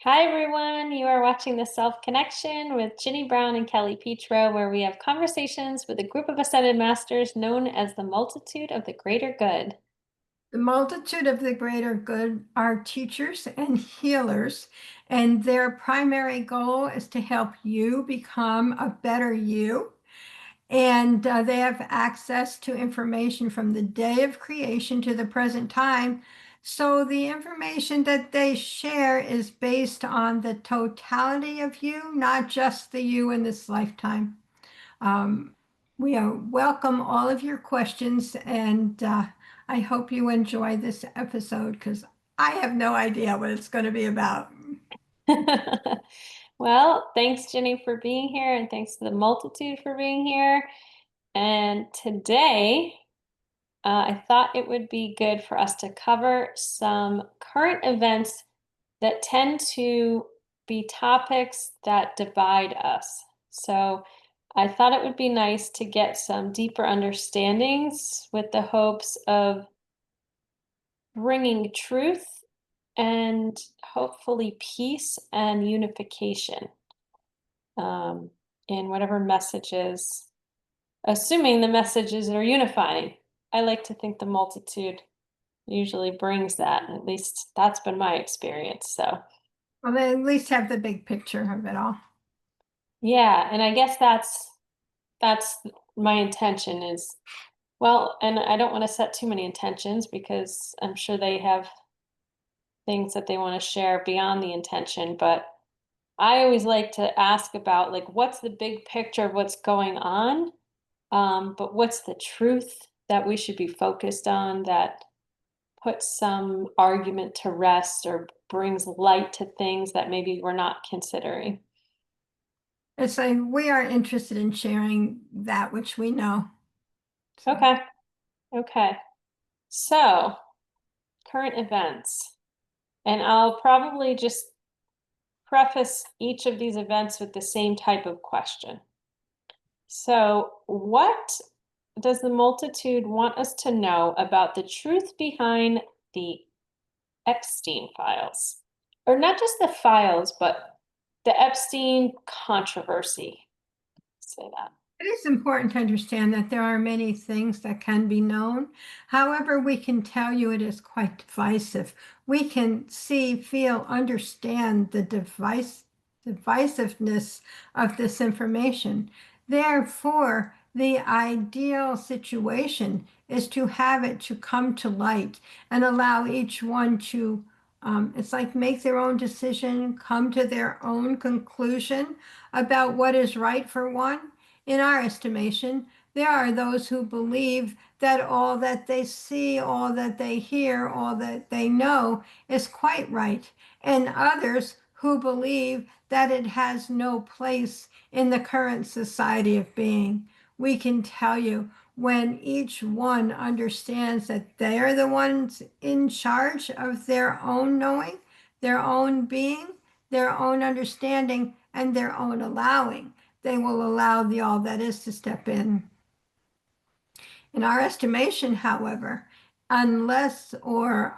Hi, everyone. You are watching The Self Connection with Ginny Brown and Kelly Pietro, where we have conversations with a group of ascended masters known as the multitude of the greater good. The multitude of the greater good are teachers and healers, and their primary goal is to help you become a better you. And they have access to information from the day of creation to the present time. So the information that they share is based on the totality of you, not just the you in this lifetime. Um, we welcome all of your questions, and I hope you enjoy this episode because I have no idea what it's going to be about. Well, thanks, Ginny, for being here, and thanks to the multitude for being here. And today, I thought it would be good for us to cover some current events that tend to be topics that divide us. So I thought it would be nice to get some deeper understandings with the hopes of bringing truth and hopefully peace and unification um, in whatever messages, assuming the messages are unifying. I like to think the multitude usually brings that. At least that's been my experience. So, Well, they at least have the big picture of it all. yeah, and I guess that's my intention is well, and I don't want to set too many intentions because I'm sure they have things that they want to share beyond the intention, but I always like to ask about like what's the big picture of what's going on, but what's the truth that we should be focused on that puts some argument to rest or brings light to things that maybe we're not considering. It's like we are interested in sharing that which we know. So, Okay, okay. So, current events. And I'll probably just preface each of these events with the same type of question. So, what does the multitude want us to know about the truth behind the Epstein files? Or not just the files, but the Epstein controversy. Say that. it is important to understand that there are many things that can be known. However, we can tell you it is quite divisive. We can see, feel, understand the divisiveness of this information. Therefore, the ideal situation is to have it to come to light and allow each one to, it's like make their own decision, come to their own conclusion about what is right for one. In our estimation, there are those who believe that all that they see, all that they hear, all that they know is quite right, and others who believe that it has no place in the current society of being. We can tell you when each one understands that they are the ones in charge of their own knowing, their own being, their own understanding, and their own allowing, they will allow the all that is to step in. In our estimation, however, unless or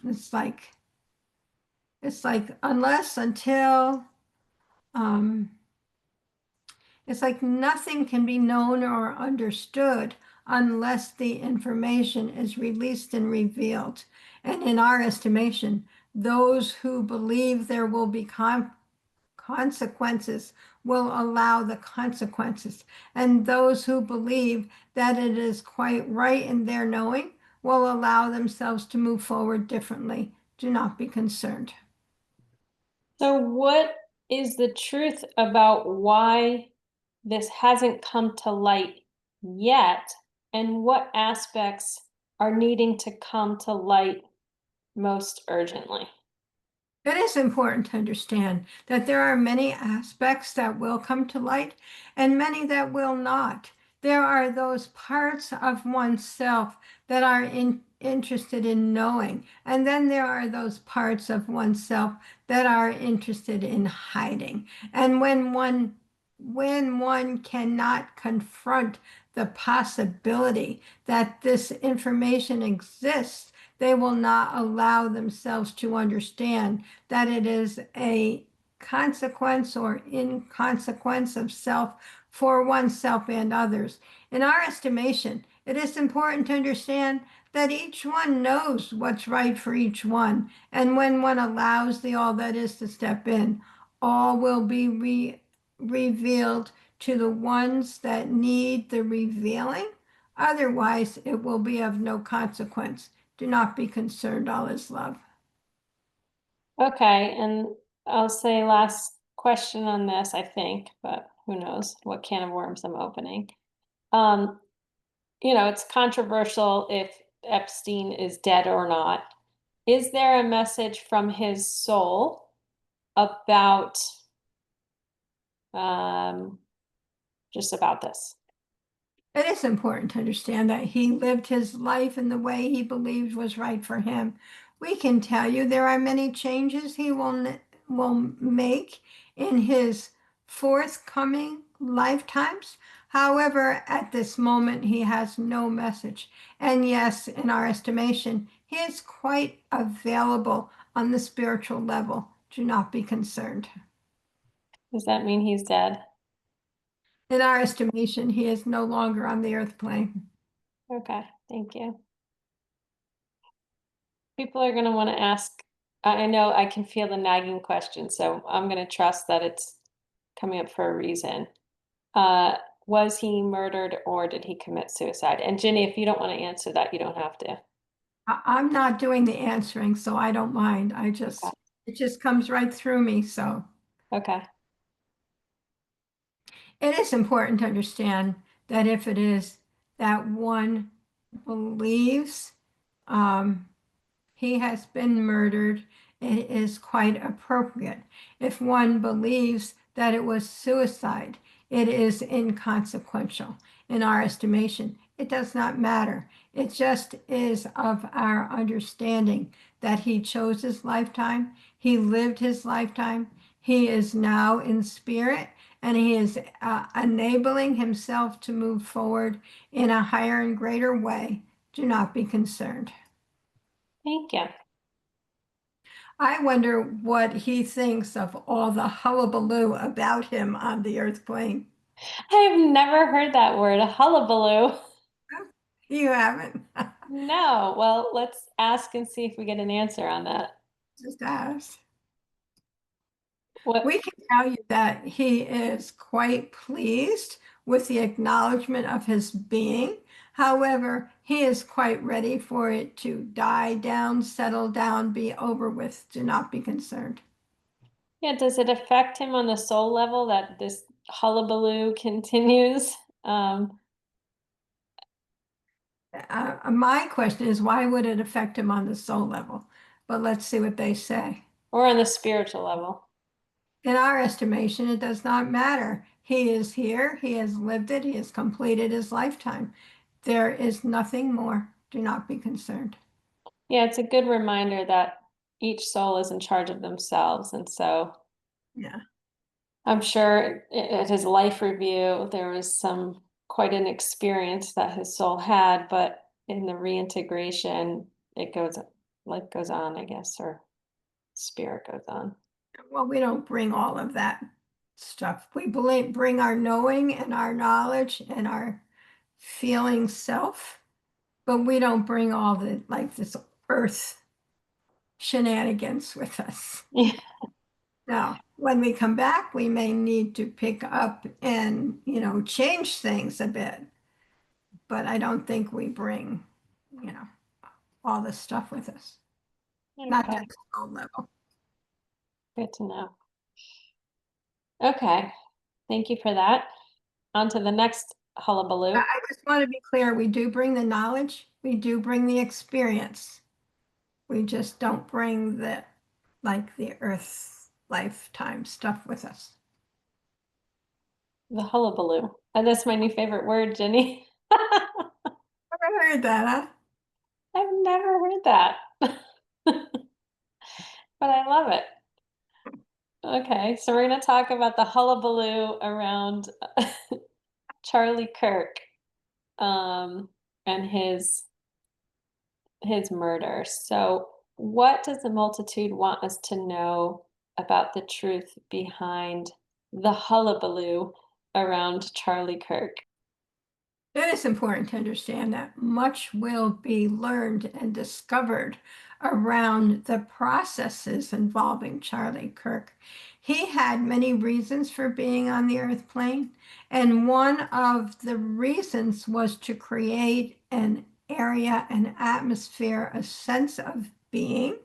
it's like unless until um, it's like nothing can be known or understood unless the information is released and revealed. And in our estimation, those who believe there will be consequences will allow the consequences. And those who believe that it is quite right in their knowing will allow themselves to move forward differently. Do not be concerned. So, what is the truth about why this hasn't come to light yet? And what aspects are needing to come to light most urgently? It is important to understand that there are many aspects that will come to light and many that will not. There are those parts of oneself that are interested in knowing, and then there are those parts of oneself that are interested in hiding. And when one cannot confront the possibility that this information exists, they will not allow themselves to understand that it is a consequence or inconsequence of self for oneself and others. In our estimation, it is important to understand that each one knows what's right for each one. And when one allows the all that is to step in, all will be revealed to the ones that need the revealing. Otherwise, it will be of no consequence. Do not be concerned, all is love. Okay, and I'll say last question on this, I think, but who knows what can of worms I'm opening. Um, it's controversial if Epstein is dead or not. Is there a message from his soul about um just about this? It is important to understand that he lived his life in the way he believed was right for him. We can tell you there are many changes he will make in his forthcoming lifetimes. However, at this moment, he has no message. And yes, in our estimation, he is quite available on the spiritual level. Do not be concerned. Does that mean he's dead? In our estimation, he is no longer on the earth plane. Okay, thank you. People are going to want to ask. I know I can feel the nagging question, so I'm going to trust that it's coming up for a reason. Uh, was he murdered or did he commit suicide? And Ginny, if you don't want to answer that, you don't have to. I'm not doing the answering, so I don't mind. Okay. It just comes right through me. So Okay. it is important to understand that if it is that one believes, um, he has been murdered, it is quite appropriate. If one believes that it was suicide, it is inconsequential. In our estimation, it does not matter. It just is of our understanding that he chose his lifetime, he lived his lifetime, he is now in spirit, and he is enabling himself to move forward in a higher and greater way. Do not be concerned. Thank you. I wonder what he thinks of all the hullabaloo about him on the earth plane. I've never heard that word, a hullabaloo. You haven't. No. Well, let's ask and see if we get an answer on that. Just asked. What? We can tell you that he is quite pleased with the acknowledgement of his being. However, he is quite ready for it to die down, settle down, be over with. Do not be concerned. Yeah, does it affect him on the soul level that this hullabaloo continues? My question is, why would it affect him on the soul level? But let's see what they say. Or on the spiritual level? In our estimation, it does not matter. He is here, he has lived it, he has completed his lifetime. There is nothing more. Do not be concerned. Yeah, it's a good reminder that each soul is in charge of themselves. And so Yeah. I'm sure at his life review, there was quite an experience that his soul had, but in the reintegration, life goes on, I guess, or spirit goes on. Well, we don't bring all of that stuff. We bring our knowing and our knowledge and our feeling self, but we don't bring all the like this earth shenanigans with us. Yeah. Now, when we come back, we may need to pick up and, change things a bit, but I don't think we bring, you know, all this stuff with us. Not to Okay, the soul level. good to know. Okay, thank you for that. On to the next hullabaloo. I just want to be clear, we do bring the knowledge, we do bring the experience. We just don't bring the earth lifetime stuff with us. The hullabaloo. And that's my new favorite word, Jenny. Never heard that, huh? I've never heard that. But I love it. Okay, so we're going to talk about the hullabaloo around Charlie Kirk, um, and his his murder. So, what does the multitude want us to know about the truth behind the hullabaloo around Charlie Kirk? It is important to understand that much will be learned and discovered around the processes involving Charlie Kirk. He had many reasons for being on the earth plane, and one of the reasons was to create an area, an atmosphere, a sense of being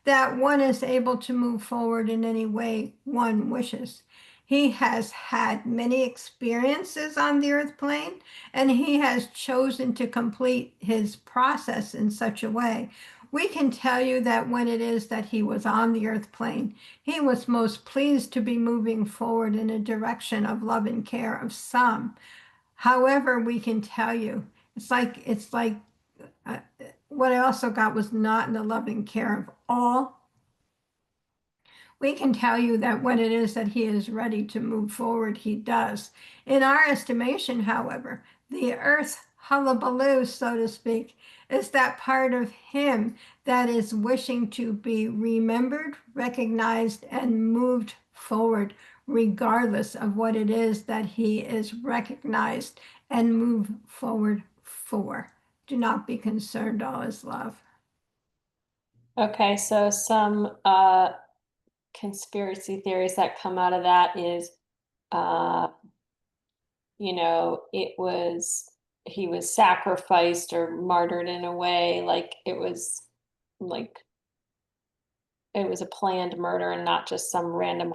that one is able to move forward in any way one wishes. He has had many experiences on the earth plane, and he has chosen to complete his process in such a way. We can tell you that when it is that he was on the earth plane, he was most pleased to be moving forward in a direction of love and care of some. However, we can tell you, it's like uh, what I also got was not in the love and care of all. We can tell you that when it is that he is ready to move forward, he does. In our estimation, however, the earth hullabaloo, so to speak, is that part of him that is wishing to be remembered, recognized, and moved forward, regardless of what it is that he is recognized and moved forward for. Do not be concerned, all is love. Okay, so some conspiracy theories that come out of that is uh it was he was sacrificed or martyred in a way, like it was a planned murder and not just some random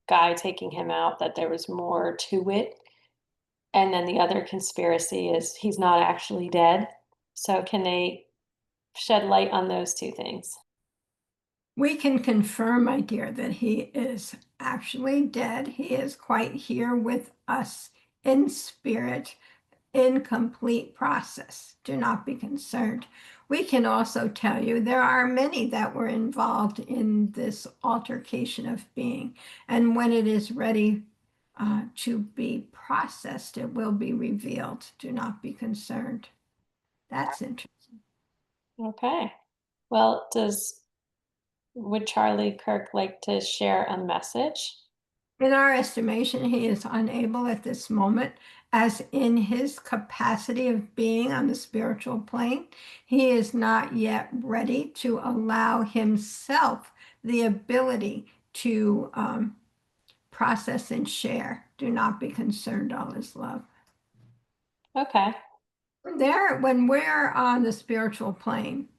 guy taking him out, that there was more to it. And then the other conspiracy is he's not actually dead. So can they shed light on those two things? We can confirm, my dear, that he is actually dead. He is quite here with us in spirit, in complete process. Do not be concerned. We can also tell you there are many that were involved in this altercation of being. And when it is ready to be processed, it will be revealed. Do not be concerned. That's interesting. Okay. Well, does would Charlie Kirk like to share a message? In our estimation, he is unable at this moment, as in his capacity of being on the spiritual plane, he is not yet ready to allow himself the ability to process and share. Do not be concerned, all is love. Okay. When we're on the spiritual plane,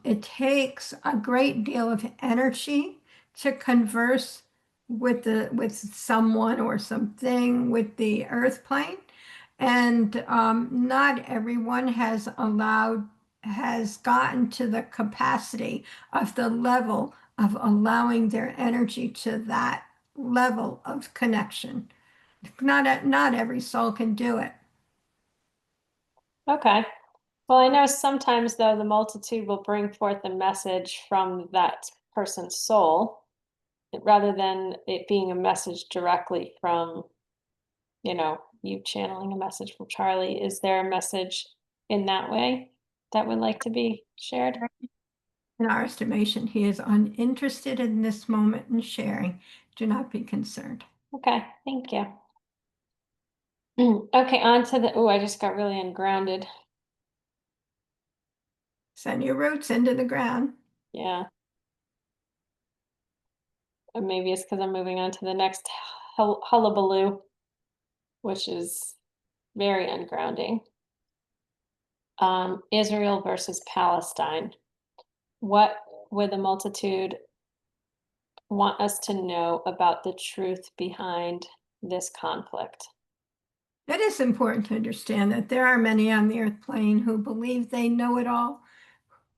it takes a great deal of energy to converse with someone or something with the earth plane, and not everyone has gotten to the capacity of the level of allowing their energy to that level of connection. Not every soul can do it. Okay. Well, I know sometimes though the multitude will bring forth a message from that person's soul rather than it being a message directly from, you channeling a message from Charlie. Is there a message in that way that would like to be shared? In our estimation, he is uninterested in this moment in sharing. Do not be concerned. Okay, thank you. Okay, on to I just got really ungrounded. Send your roots into the ground. Yeah. And maybe it's because I'm moving on to the next hullabaloo, which is very ungrounding. Israel versus Palestine. What would the multitude want us to know about the truth behind this conflict? It is important to understand that there are many on the earth plane who believe they know it all,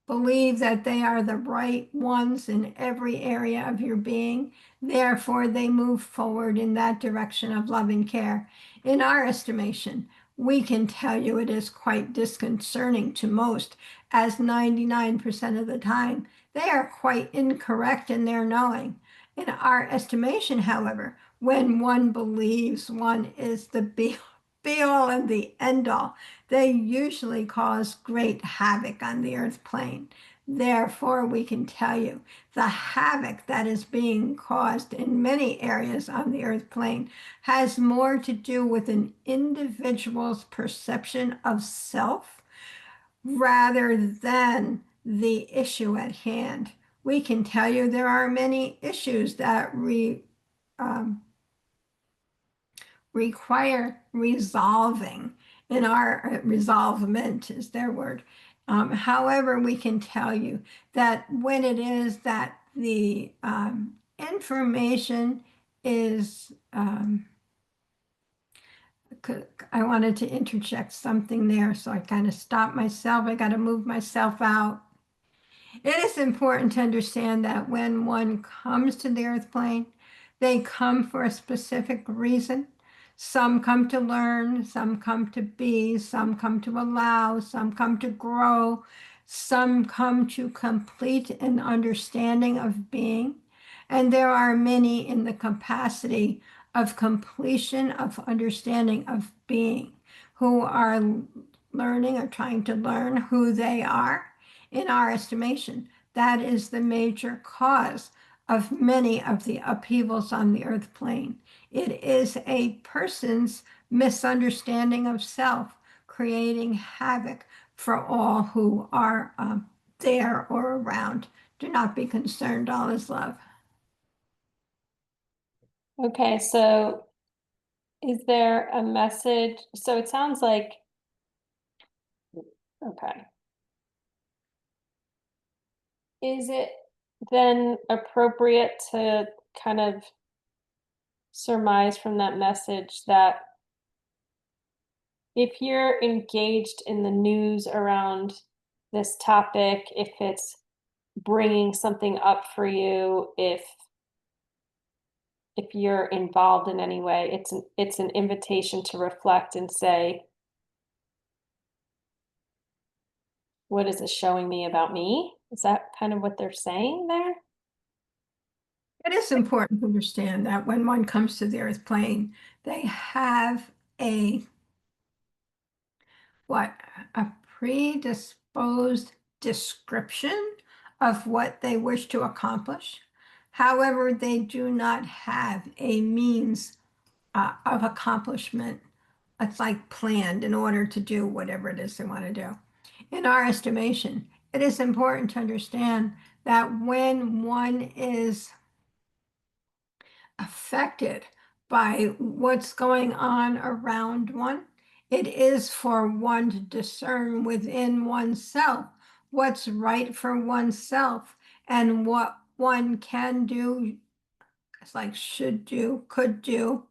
believe that they are the right ones in every area of your being. Therefore, they move forward in that direction of love and care. In our estimation, we can tell you it is quite disconcerting to most, as 99% of the time they are quite incorrect in their knowing. In our estimation, however, when one believes one is the be be all and the end all. They usually cause great havoc on the earth plane. Therefore, we can tell you the havoc that is being caused in many areas on the earth plane has more to do with an individual's perception of self rather than the issue at hand. We can tell you there are many issues that um, require resolving in our resolvement is their word. However, we can tell you that when it is that the information is, I wanted to interject something there, so I kind of stopped myself. I got to move myself out. It is important to understand that when one comes to the earth plane, they come for a specific reason. Some come to learn, some come to be, some come to allow, some come to grow, some come to complete an understanding of being. And there are many in the capacity of completion of understanding of being who are learning or trying to learn who they are in our estimation. That is the major cause of many of the upheavals on the earth plane. It is a person's misunderstanding of self, creating havoc for all who are there or around. Do not be concerned, all is love. Okay, so is there a message? So it sounds like, okay. Is it then appropriate to kind of surmise from that message that if you're engaged in the news around this topic, if it's bringing something up for you, if you're involved in any way, it's an invitation to reflect and say, what is this showing me about me? Is that kind of what they're saying there? It is important to understand that when one comes to the earth plane, they have a what a predisposed description of what they wish to accomplish. However, they do not have a means of accomplishment. It's like planned in order to do whatever it is they want to do. In our estimation, it is important to understand that when one is affected by what's going on around one. It is for one to discern within oneself what's right for oneself and what one can do, it's like should do, could do,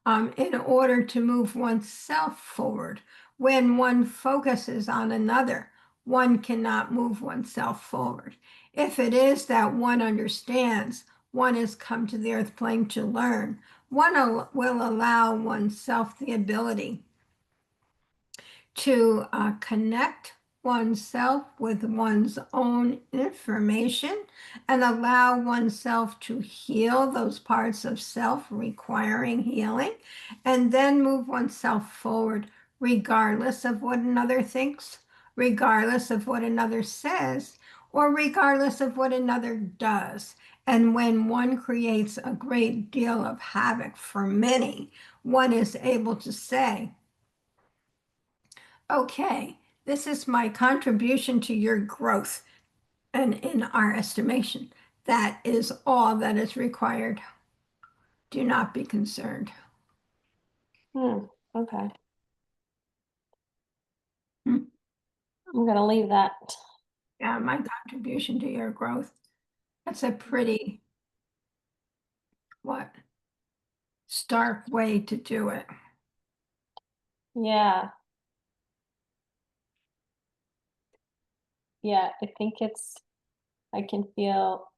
in order to move oneself forward. When one focuses on another, one cannot move oneself forward. If it is that one understands, one has come to the earth plane to learn, one will allow oneself the ability to connect oneself with one's own information and allow oneself to heal those parts of self requiring healing, and then move oneself forward regardless of what another thinks, regardless of what another says, or regardless of what another does. And when one creates a great deal of havoc for many, one is able to say, okay, this is my contribution to your growth. And in our estimation, that is all that is required. Do not be concerned. Okay. Hmm. I'm gonna leave that. Yeah, my contribution to your growth. That's a pretty, what, stark way to do it. Yeah. Yeah, I think I can feel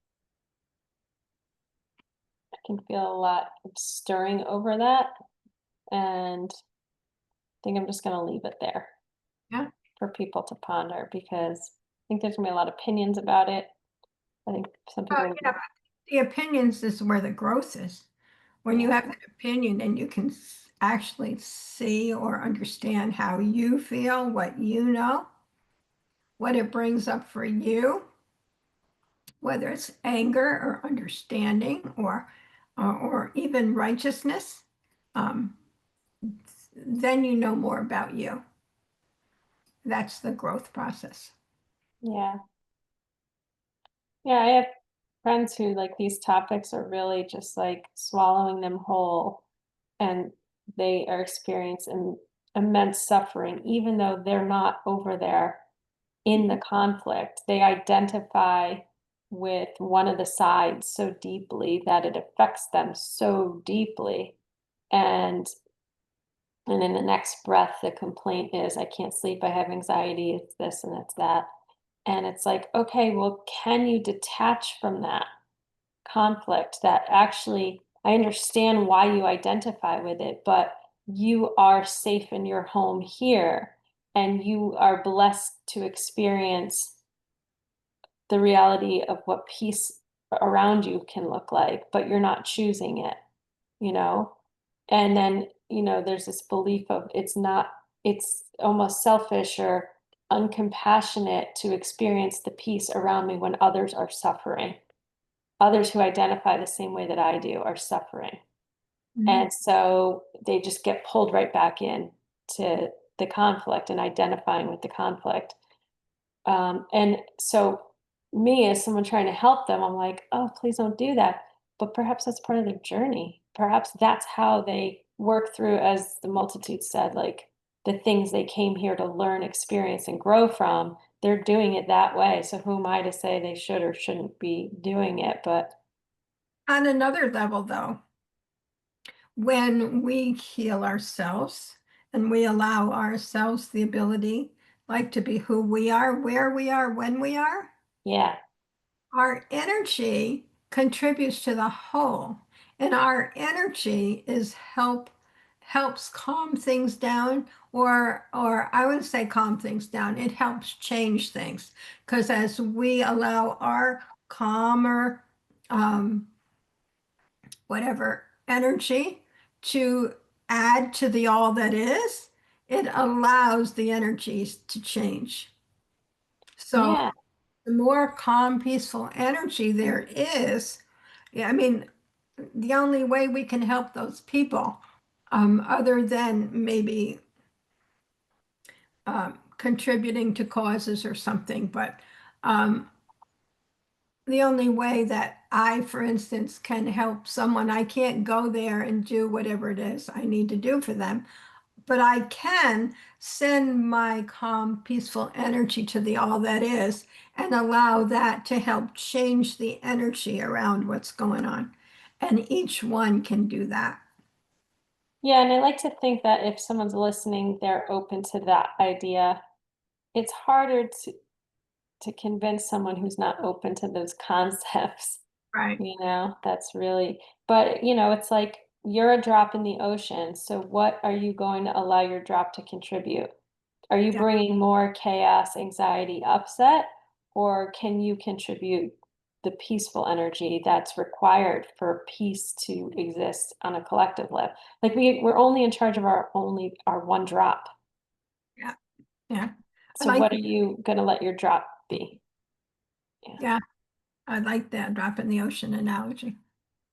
a lot of stirring over that, and I think I'm just gonna leave it there Yeah. for people to ponder because I think there's gonna be a lot of opinions about it. I think some people The opinions is where the growth is. When you yeah. have an opinion and you can actually see or understand how you feel, what you know, what it brings up for you, whether it's anger or understanding or even righteousness, um, then you know more about you. That's the growth process. Yeah. Yeah, I have friends who like these topics are really just like swallowing them whole, and they are experiencing immense suffering, even though they're not over there in the conflict. They identify with one of the sides so deeply that it affects them so deeply. And in the next breath, the complaint is, I can't sleep, I have anxiety, it's this and it's that. And it's like, okay, well, can you detach from that conflict that actually, I understand why you identify with it, but you are safe in your home here and you are blessed to experience the reality of what peace around you can look like, but you're not choosing it, you know? And then, there's this belief of it's almost selfish or uncompassionate to experience the peace around me when others are suffering. Others who identify the same way that I do are suffering. Mhm. And so they just get pulled right back in to the conflict and identifying with the conflict. And so, me as someone trying to help them, I'm like, oh, please don't do that. But perhaps that's part of their journey. Perhaps that's how they work through, as the multitude said, like the things they came here to learn, experience, and grow from. They're doing it that way. So, who am I to say they should or shouldn't be doing it? But On another level, though, when we heal ourselves and we allow ourselves the ability, like to be who we are, where we are, when we are, yeah, our energy contributes to the whole. And our energy helps calm things down, or I would say calm things down. It helps change things. Because as we allow our calmer, um, whatever energy to add to the all that is, it allows the energies to change. So yeah, the more calm, peaceful energy there is, yeah, I mean, the only way we can help those people, other than maybe contributing to causes or something, but um, the only way that I, for instance, can help someone, I can't go there and do whatever it is I need to do for them, but I can send my calm, peaceful energy to the all that is and allow that to help change the energy around what's going on. And each one can do that. yeah. And I like to think that if someone's listening, they're open to that idea. It's harder to convince someone who's not open to those concepts. Right. That's really, but it's like you're a drop in the ocean. So what are you going to allow your drop to contribute? Are you Yeah. bringing more chaos, anxiety, upset, or can you contribute the peaceful energy that's required for peace to exist on a collective level? Like we're only in charge of our one drop. Yeah. Yeah. I So like, what are you going to let your drop be? Yeah. yeah, I like that drop in the ocean analogy.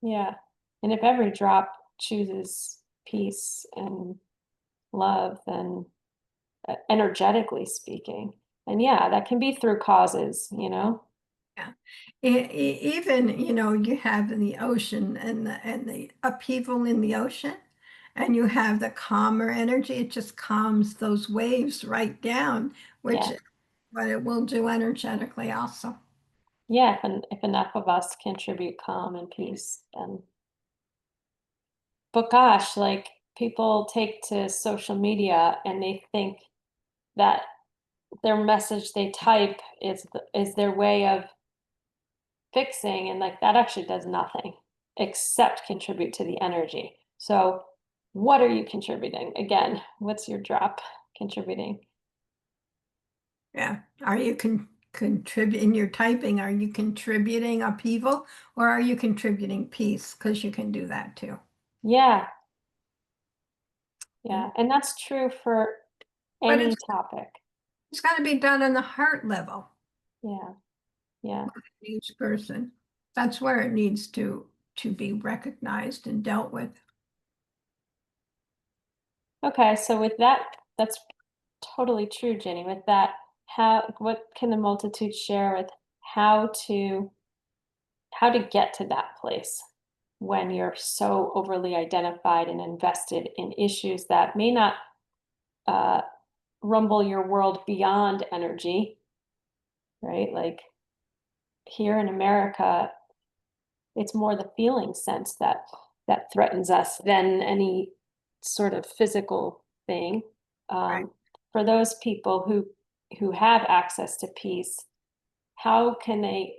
Yeah. And if every drop chooses peace and love, then energetically speaking, and yeah, that can be through causes. Yeah. Even, you have in the ocean and the upheaval in the ocean, and you have the calmer energy. It just calms those waves right down, which Yeah. is what it will do energetically also. Yeah. If enough of us contribute calm and peace, then, but gosh, like people take to social media and they think that their message they type is their way of fixing, and like that actually does nothing except contribute to the energy. So what are you contributing? Again, what's your drop contributing? Yeah. Are you contributing in your typing? Are you contributing upheaval or are you contributing peace? Because you can do that too. Yeah, Yeah. And that's true for But any topic. it's got to be done on the heart level, Yeah. Yeah. each person. That's where it needs to be recognized and dealt with. Okay. So with that, that's totally true, Ginny. With that, what can the multitude share with how to how to get to that place when you're so overly identified and invested in issues that may not uh, rumble your world beyond energy, right? Like here in America, it's more the feeling sense that threatens us than any sort of physical thing. Right. Um, for those people who have access to peace, how can they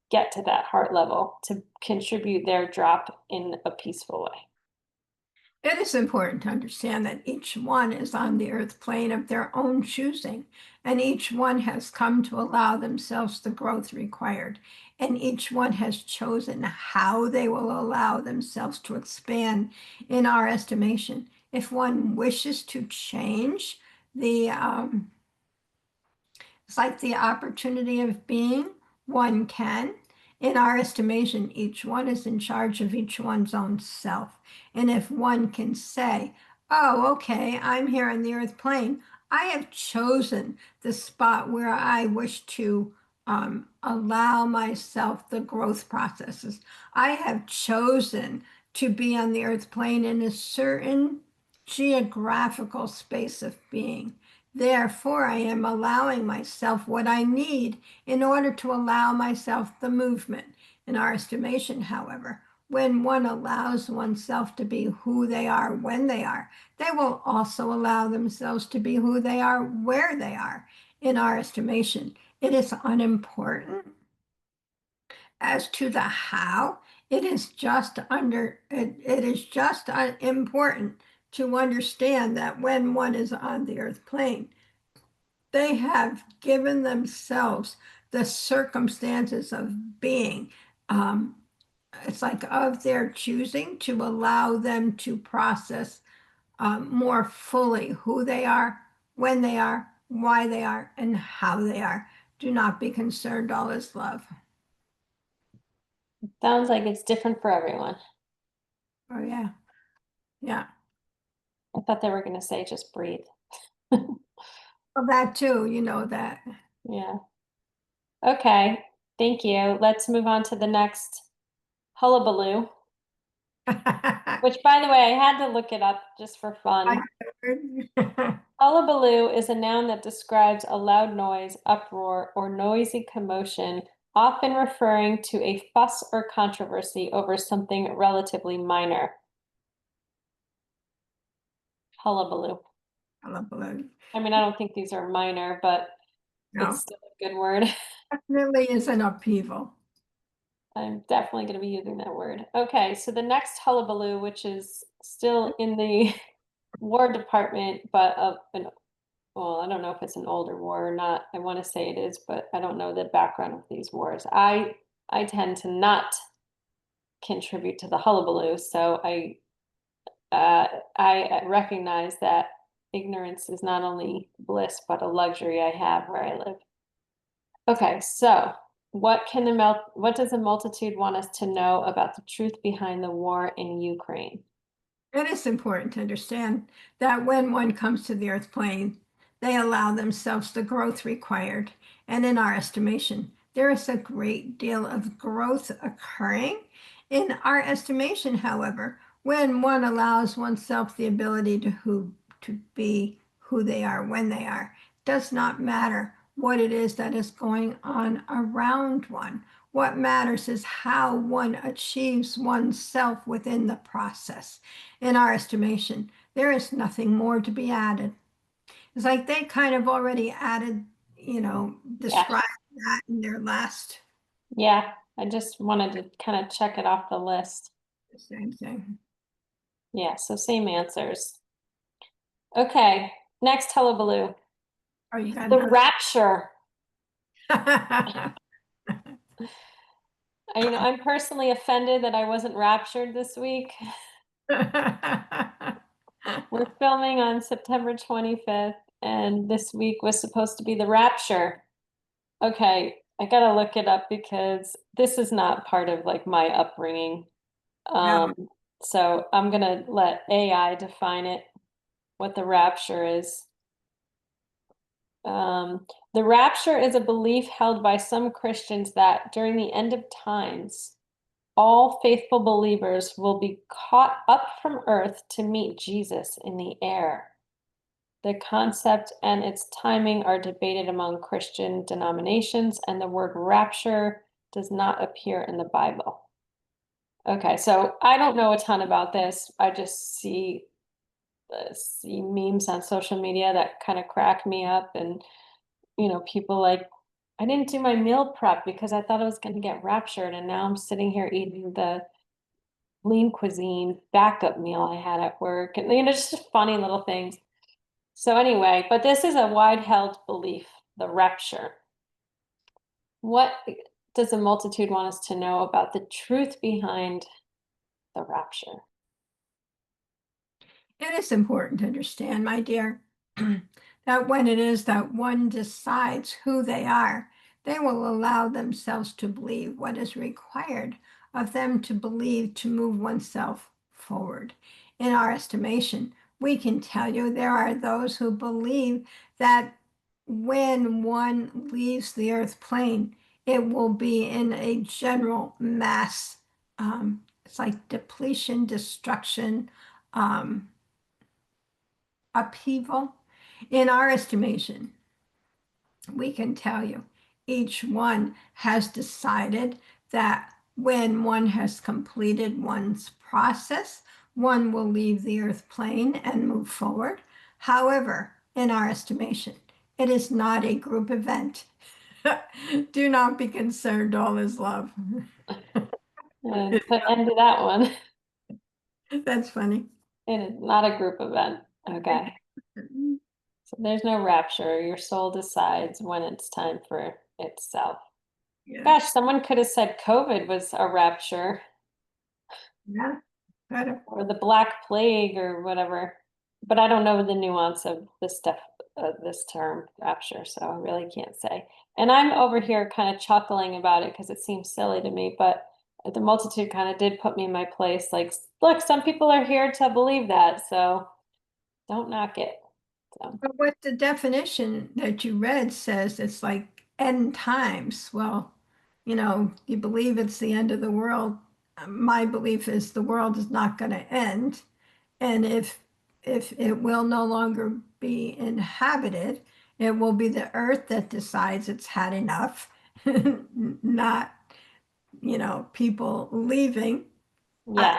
get to that heart level to contribute their drop in a peaceful way? It is important to understand that each one is on the earth plane of their own choosing, and each one has come to allow themselves the growth required, and each one has chosen how they will allow themselves to expand in our estimation. If one wishes to change the it's like the opportunity of being, one can. In our estimation, each one is in charge of each one's own self. And if one can say, oh, okay, I'm here on the earth plane, I have chosen the spot where I wish to allow myself the growth processes. I have chosen to be on the earth plane in a certain geographical space of being. Therefore, I am allowing myself what I need in order to allow myself the movement. In our estimation, however, when one allows oneself to be who they are when they are, they will also allow themselves to be who they are where they are. In our estimation, it is unimportant as to the how. It is just it is just important to understand that when one is on the earth plane, they have given themselves the circumstances of being. Um, it's like of their choosing to allow them to process more fully who they are, when they are, why they are, and how they are. Do not be concerned, all is love. Sounds like it's different for everyone. Oh, yeah. Yeah. I thought they were going to say just breathe. Well, that too, you know that. Yeah. Okay. Thank you. Let's move on to the next hullabaloo, I which, by the way, I had to look it up just for fun. heard. Hullabaloo is a noun that describes a loud noise, uproar, or noisy commotion, often referring to a fuss or controversy over something relatively minor. Hullabaloo. Hullabaloo. I mean, I don't think these are minor, but it's No, still a good word. definitely is an upheaval. I'm definitely going to be using that word. Okay, so the next hullabaloo, which is still in the War Department, but well, I don't know if it's an older war or not. I want to say it is, but I don't know the background of these wars. I tend to not contribute to the hullabaloo, so I recognize that ignorance is not only bliss but a luxury I have where I live. Okay, so what does the multitude want us to know about the truth behind the war in Ukraine? It is important to understand that when one comes to the earth plane, they allow themselves the growth required. And in our estimation, there is a great deal of growth occurring. In our estimation, however, when one allows oneself the ability to be who they are when they are, does not matter what it is that is going on around one. What matters is how one achieves oneself within the process. In our estimation, there is nothing more to be added. It's like they kind of already added, Yeah, described that in their last yeah. I just wanted to kind of check it off the list. same thing. Yeah, so same answers. Okay, next hullabaloo. Oh, you got The another. rapture. I'm personally offended that I wasn't raptured this week. We're filming on September 25th, and this week was supposed to be the Rapture. Okay, I gotta look it up because this is not part of like my upbringing. No. Um, so I'm gonna let AI define it, what the rapture is. The rapture is a belief held by some Christians that during the end of times, all faithful believers will be caught up from earth to meet Jesus in the air. The concept and its timing are debated among Christian denominations, and the word rapture does not appear in the Bible. Okay, so I don't know a ton about this. I just see memes on social media that kind of crack me up, and people like, I didn't do my meal prep because I thought I was going to get raptured, and now I'm sitting here eating the lean cuisine backup meal I had at work, and just funny little things. So anyway, but this is a wide held belief, the rapture. What does the multitude want us to know about the truth behind the rapture? It is important to understand, my dear, that when it is that one decides who they will allow themselves to believe what is required of them to believe to move oneself forward. In our estimation, we can tell you there are those who believe that when one leaves the earth plane, it will be in a general mass, it's like depletion, destruction, um, upheaval. In our estimation, we can tell you each one has decided that when one has completed one's process, one will leave the earth plane and move forward. However, in our estimation, it is not a group event. Do not be concerned, all is love. Put end to that one. That's funny. It is not a group event. Okay. So there's no rapture. Your soul decides when it's time for itself. Yeah, Gosh, someone could have said COVID was a rapture yeah, better. or the Black Plague or whatever. But I don't know the nuance of this stuff, this term rapture, so I really can't say. And I'm over here kind of chuckling about it because it seems silly to me, but the multitude kind of did put me in my place. Like, look, some people are here to believe that, so don't knock it. So, But what the definition that you read says, it's like end times. Well, you believe it's the end of the world. My belief is the world is not going to end. And if it will no longer be inhabited, it will be the earth that decides it's had enough, not, people leaving. I, yeah.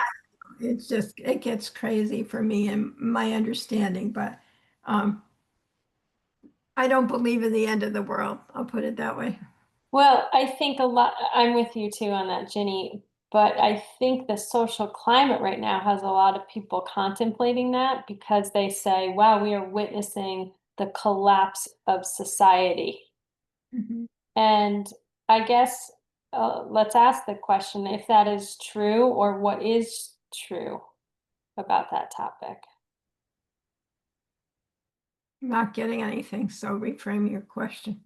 it's just, it gets crazy for me and my understanding, but um, I don't believe in the end of the world. I'll put it that way. Well, I think a lot, I'm with you too on that, Ginny, but I think the social climate right now has a lot of people contemplating that because they say, wow, we are witnessing the collapse of society. Mhm. And I guess let's ask the question if that is true or what is true about that topic. Not getting anything, so reframe your question.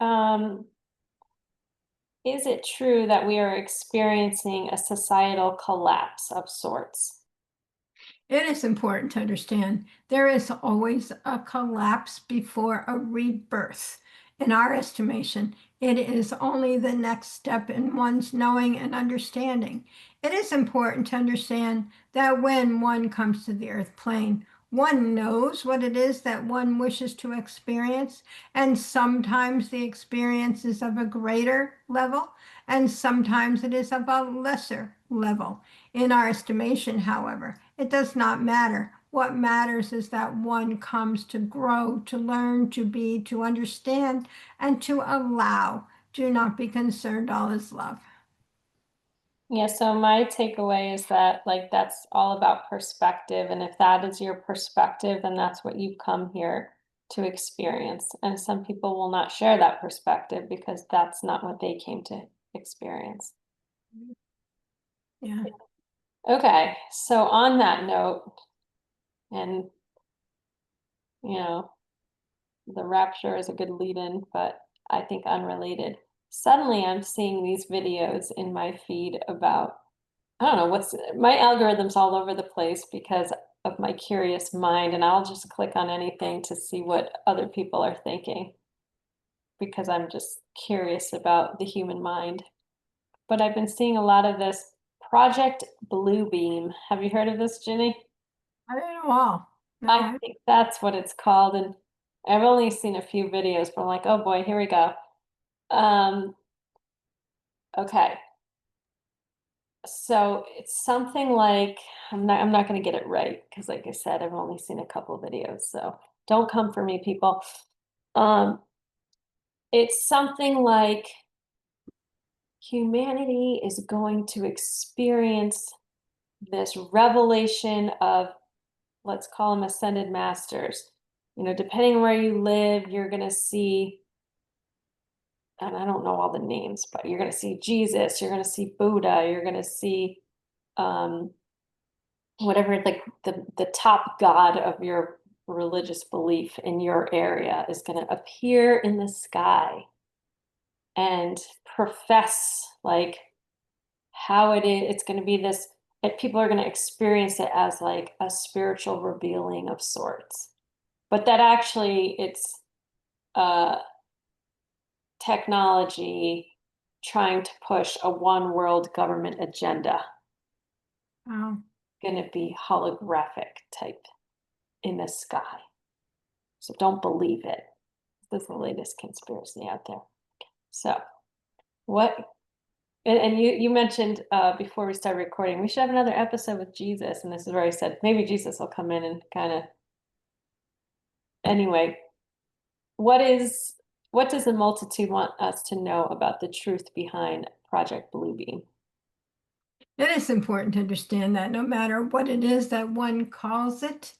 Um, is it true that we are experiencing a societal collapse of sorts? It is important to understand there is always a collapse before a rebirth. In our estimation, it is only the next step in one's knowing and understanding. It is important to understand that when one comes to the earth plane, one knows what it is that one wishes to experience, and sometimes the experience is of a greater level, and sometimes it is of a lesser level. In our estimation, however, it does not matter. What matters is that one comes to grow, to learn, to be, to understand, and to allow. Do not be concerned, all is love. Yeah, so my takeaway is that like that's all about perspective. And if that is your perspective, then that's what you've come here to experience. And some people will not share that perspective because that's not what they came to experience. Yeah. Okay, so on that note, And, you know, the rapture is a good lead-in, but I think unrelated. Suddenly I'm seeing these videos in my feed about, I don't know, what's my algorithm's all over the place because of my curious mind, and I'll just click on anything to see what other people are thinking because I'm just curious about the human mind. But I've been seeing a lot of this Project Bluebeam. Have you heard of this, Ginny? I don't know all. No, I think that's what it's called, and I've only seen a few videos, but I'm like, oh boy, here we go. Um, okay. So it's something like I'm not gonna get it right because like I said, I've only seen a couple videos, so don't come for me, people. Um, it's something like humanity is going to experience this revelation of, let's call them ascended masters. You know, depending where you live, you're gonna see, and I don't know all the names, but you're gonna see Jesus, you're gonna see Buddha, you're gonna see um whatever, like the top god of your religious belief in your area is going to appear in the sky and profess like how it's going to be this, that people are going to experience it as like a spiritual revealing of sorts, but that actually it's uh technology trying to push a one world government agenda, oh, going to be holographic type in the sky. So don't believe it. This is the latest conspiracy out there. So what, and you mentioned before we started recording, we should have another episode with Jesus. And this is where I said maybe Jesus will come in and kind of, anyway, what is what does the multitude want us to know about the truth behind Project Bluebeam? it is important to understand that no matter what it is that one calls it,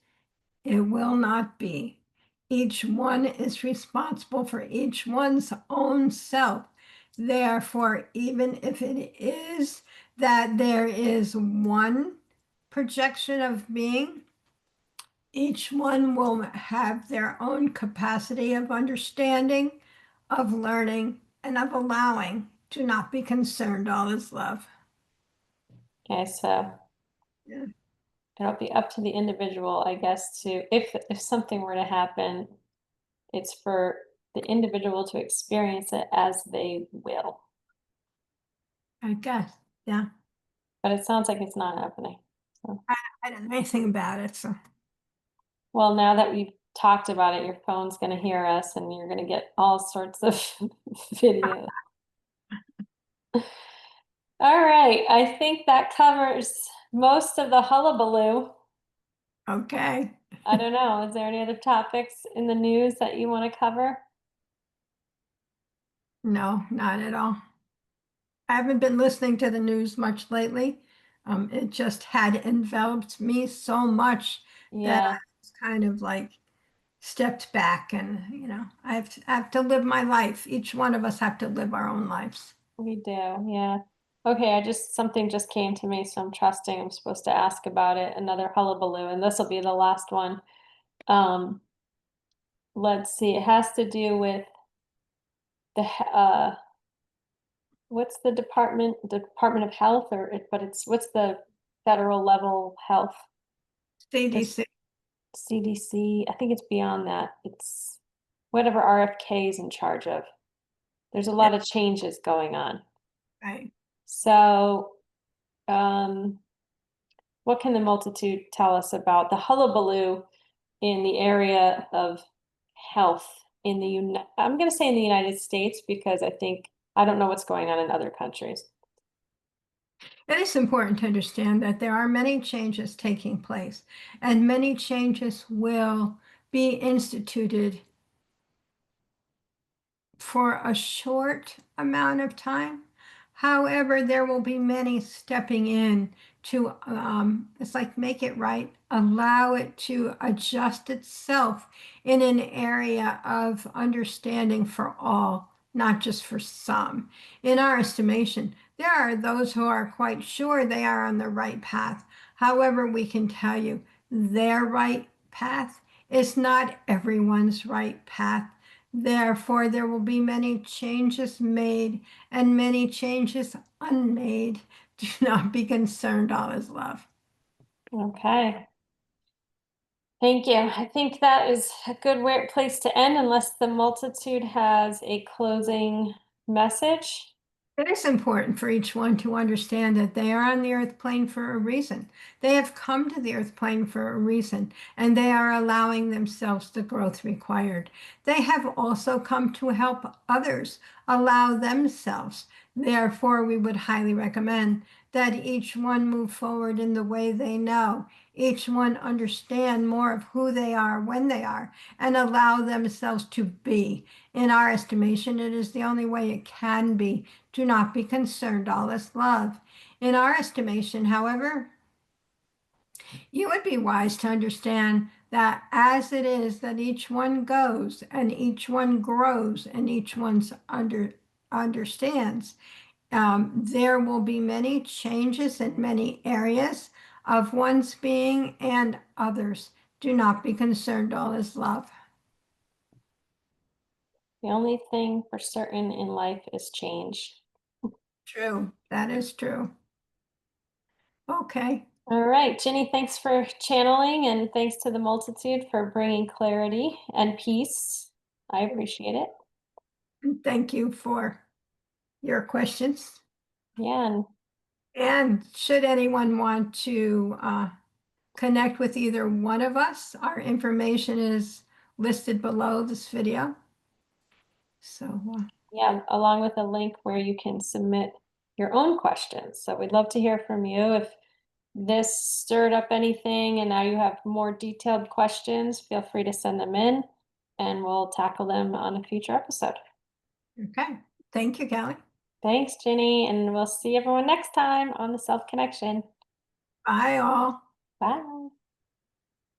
it will not be. Each one is responsible for each one's own self. Therefore, even if it is that there is one projection of being, each one will have their own capacity of understanding, of learning, and of allowing. Do not be concerned, all is love. Okay, so Yeah. it'll be up to the individual, I guess, to if something were to happen, it's for the individual to experience it as they will. I guess. Yeah. But it sounds like it's not happening. So. I don't know anything about it, so Well, now that we've talked about it, your phone's gonna hear us and you're gonna get all sorts of videos. All right, I think that covers most of the hullabaloo. okay. I don't know, is there any other topics in the news that you want to cover? No, not at all. I haven't been listening to the news much lately. It just had enveloped me so much that I Yeah, was kind of like stepped back and, I have to live my life. Each one of us have to live our own lives. we do, yeah. Okay, something just came to me, so I'm trusting I'm supposed to ask about it, another hullabaloo, and this will be the last one. Um, let's see, it has to do with the what's the department? The Department of Health, but it's what's the federal level health? This CDC, CDC. I think it's beyond that. It's whatever RFK is in charge of. There's a yeah, lot of changes going on. right. So, um, what can the multitude tell us about the hullabaloo in the area of health in I'm going to say in the United States because I don't know what's going on in other countries. It is important to understand that there are many changes taking place, and many changes will be instituted for a short amount of time. However, there will be many stepping in to, it's like make it right, allow it to adjust itself in an area of understanding for all, not just for some. In our estimation, there are those who are quite sure they are on the right path. However, we can tell you their right path is not everyone's right path. Therefore, there will be many changes made and many changes unmade. Do not be concerned, all is love. Okay. Thank you. I think that is a good place to end unless the multitude has a closing message. It is important for each one to understand that they are on the earth plane for a reason. They have come to the earth plane for a reason, and they are allowing themselves the growth required. They have also come to help others allow themselves. Therefore, we would highly recommend that each one move forward in the way they know. Each one understand more of who they are when they are and allow themselves to be. In our estimation, it is the only way it can be. Do not be concerned, all is love. In our estimation, however, you would be wise to understand that as it is that each one goes and each one grows and each one's understands, there will be many changes in many areas of one's being and others. Do not be concerned, all is love. The only thing for certain in life is change. True, that is true. Okay, All right, Ginny, thanks for channeling and thanks to the multitude for bringing clarity and peace. I appreciate it. and thank you for your questions. Yeah, and And should anyone want to connect with either one of us, our information is listed below this video. So, yeah, along with a link where you can submit your own questions. So we'd love to hear from you. If this stirred up anything and now you have more detailed questions, feel free to send them in and we'll tackle them on a future episode. okay. Thank you, Kelly. Thanks, Ginny, and we'll see everyone next time on the Self Connection. Bye, all. Bye.